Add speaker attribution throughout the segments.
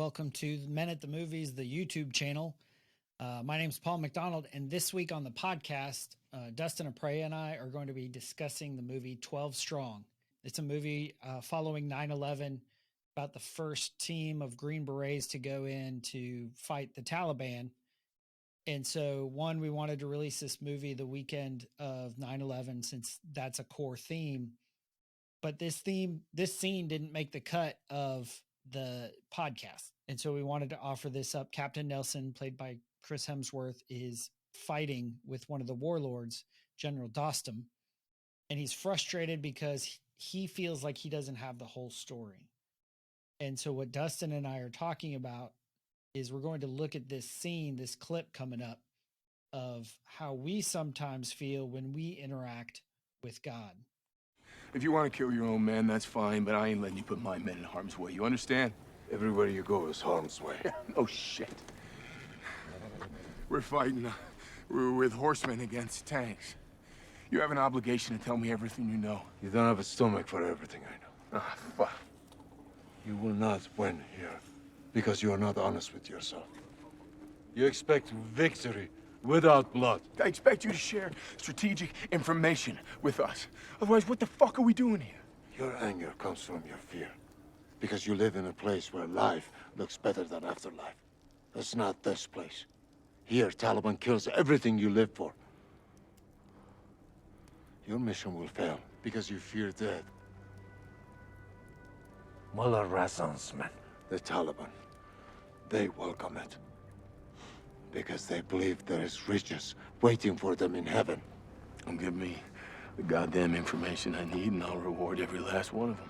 Speaker 1: welcome to Men at the Movies, the YouTube channel. My name's Paul McDonald, and this week on the podcast, Dustin Oprea and I are going to be discussing the movie 12 Strong. It's a movie following 9/11, about the first team of Green Berets to go in to fight the Taliban. And so, we wanted to release this movie the weekend of 9/11 since that's a core theme. But this scene didn't make the cut of the podcast. And so we wanted to offer this up. Captain Nelson, played by Chris Hemsworth, is fighting with one of the warlords, General Dostum. And he's frustrated because he feels like he doesn't have the whole story. And so what Dustin and I are talking about is we're going to look at this scene, this clip coming up, of how we sometimes feel when we interact with God.
Speaker 2: If you want to kill your own men, that's fine, but I ain't letting you put my men in harm's way. You understand?
Speaker 3: Everywhere you go is harm's way.
Speaker 2: Oh, shit. We're fighting with horsemen against tanks. You have an obligation to tell me everything you know.
Speaker 3: You don't have a stomach for everything I know.
Speaker 2: Ah, fuck.
Speaker 3: You will not win here because you are not honest with yourself. You expect victory without blood.
Speaker 2: I expect you to share strategic information with us. Otherwise, what the fuck are we doing here?
Speaker 3: Your anger comes from your fear. Because you live in a place where life looks better than afterlife. That's not this place. Here, Taliban kills everything you live for. Your mission will fail because you fear death. Mullah Razan's men, the Taliban, they welcome it. Because they believe there is riches waiting for them in heaven.
Speaker 2: And give me the goddamn information I need, and I'll reward every last one of them.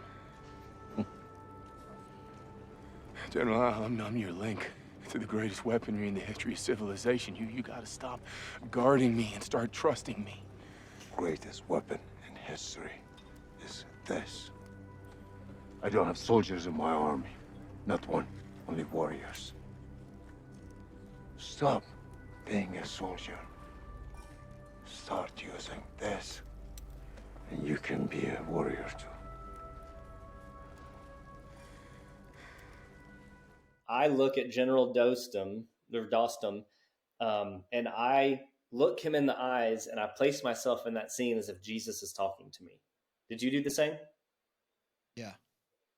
Speaker 2: General, I'm your link to the greatest weaponry in the history of civilization. You gotta stop guarding me and start trusting me.
Speaker 3: Greatest weapon in history is this. I don't have soldiers in my army. Not one, only warriors. Stop being a soldier. Start using this, and you can be a warrior too.
Speaker 4: I look at General Dostum, and I look him in the eyes, and I place myself in that scene as if Jesus is talking to me. Did you do the same?
Speaker 1: Yeah.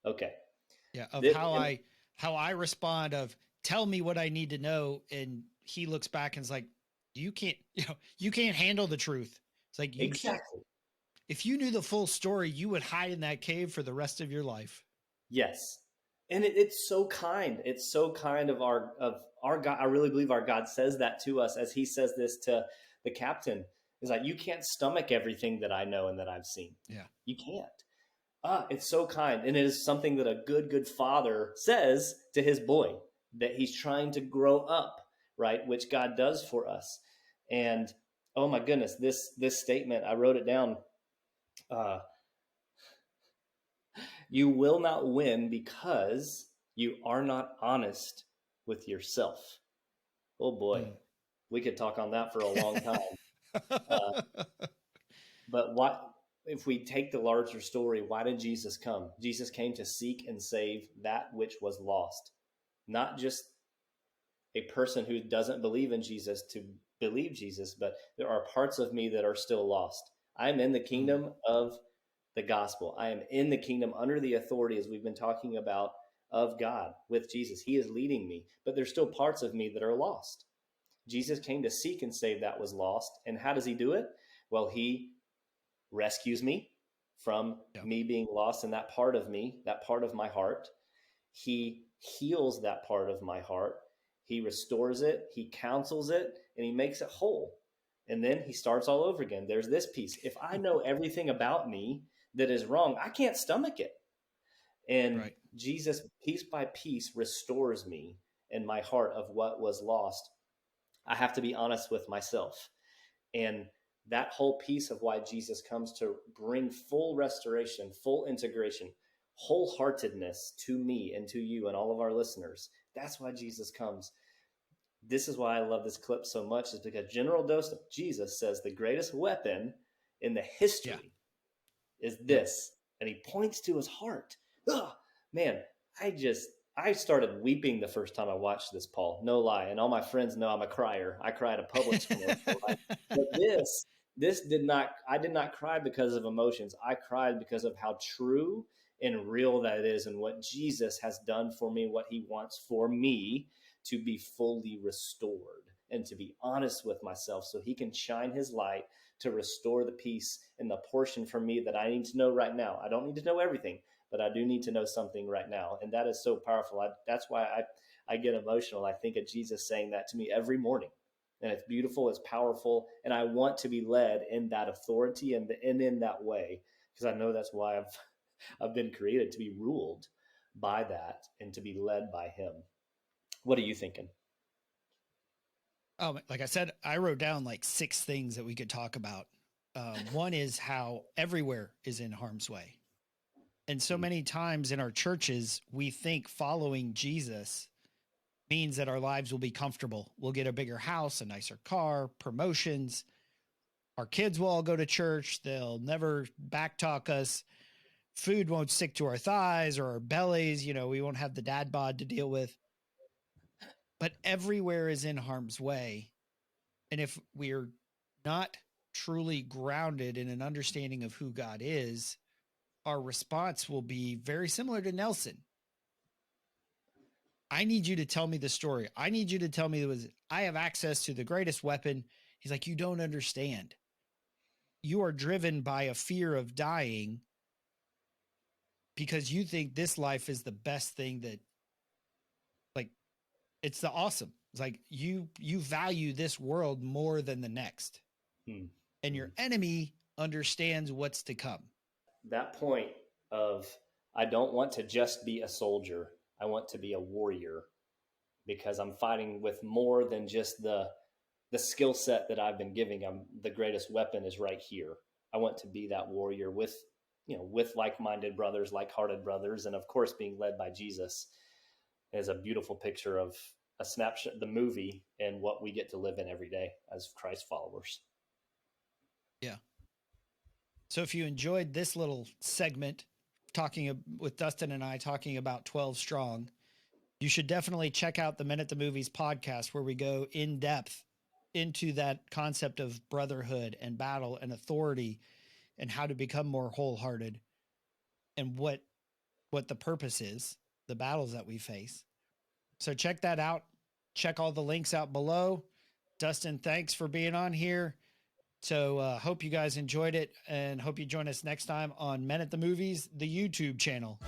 Speaker 4: Okay.
Speaker 1: Yeah. Of how I respond of tell me what I need to know. And he looks back and is like, you can't handle the truth. It's like,
Speaker 4: exactly.
Speaker 1: If you knew the full story, you would hide in that cave for the rest of your life.
Speaker 4: Yes. And it's so kind. It's so kind of our God. I really believe our God says that to us as he says this to the captain. Is like, you can't stomach everything that I know and that I've seen.
Speaker 1: Yeah.
Speaker 4: You can't. It's so kind. And it is something that a good father says to his boy, that he's trying to grow up, right? Which God does for us. And oh my goodness, this statement, I wrote it down. You will not win because you are not honest with yourself. Oh boy, we could talk on that for a long time. But if we take the larger story, why did Jesus come? Jesus came to seek and save that which was lost. Not just a person who doesn't believe in Jesus to believe Jesus, but there are parts of me that are still lost. I'm in the kingdom of the gospel. I am in the kingdom under the authority, as we've been talking about, of God with Jesus. He is leading me, but there's still parts of me that are lost. Jesus came to seek and save that was lost. And how does he do it? Well, he rescues me from me being lost in that part of me, that part of my heart. He heals that part of my heart. He restores it. He counsels it, and he makes it whole. And then he starts all over again. There's this piece. If I know everything about me that is wrong, I can't stomach it. And Jesus, piece by piece, restores me in my heart of what was lost. I have to be honest with myself. And that whole piece of why Jesus comes to bring full restoration, full integration, wholeheartedness to me and to you and all of our listeners. That's why Jesus comes. This is why I love this clip so much, is because General Dostum, Jesus, says the greatest weapon in the history is this. And he points to his heart. Oh, man, I started weeping the first time I watched this, Paul. No lie. And all my friends know I'm a crier. I cry at a Publix commercial. Right? But this did not, I did not cry because of emotions. I cried because of how true and real that is and what Jesus has done for me, what he wants for me to be fully restored and to be honest with myself so he can shine his light to restore the peace and the portion for me that I need to know right now. I don't need to know everything, but I do need to know something right now. And that is so powerful. That's why I get emotional. I think of Jesus saying that to me every morning. And it's beautiful, it's powerful. And I want to be led in that authority and in that way, because I know that's why I've been created, to be ruled by that and to be led by him. What are you thinking?
Speaker 1: Like I said, I wrote down like 6 things that we could talk about. One is how everywhere is in harm's way. And so many times in our churches, we think following Jesus means that our lives will be comfortable. We'll get a bigger house, a nicer car, promotions. Our kids will all go to church. They'll never backtalk us. Food won't stick to our thighs or our bellies. You know, we won't have the dad bod to deal with. But everywhere is in harm's way. And if we're not truly grounded in an understanding of who God is, our response will be very similar to Nelson. I need you to tell me the story. I need you to tell me I have access to the greatest weapon. He's like, you don't understand. You are driven by a fear of dying because you think this life is the best thing that, like, it's the awesome. It's like you value this world more than the next. And your enemy understands what's to come. That
Speaker 4: point of, I don't want to just be a soldier. I want to be a warrior, because I'm fighting with more than just the skill set that I've been giving. The greatest weapon is right here. I want to be that warrior with like-minded brothers, like-hearted brothers. And of course, being led by Jesus is a beautiful picture of a snapshot, the movie, and what we get to live in every day as Christ followers.
Speaker 1: Yeah. So if you enjoyed this little segment talking with Dustin and I talking about 12 Strong, you should definitely check out the Men at the Movies podcast, where we go in depth into that concept of brotherhood and battle and authority and how to become more wholehearted and what the purpose is, the battles that we face. So check that out. Check all the links out below. Dustin, thanks for being on here. So hope you guys enjoyed it, and hope you join us next time on Men at the Movies, the YouTube channel.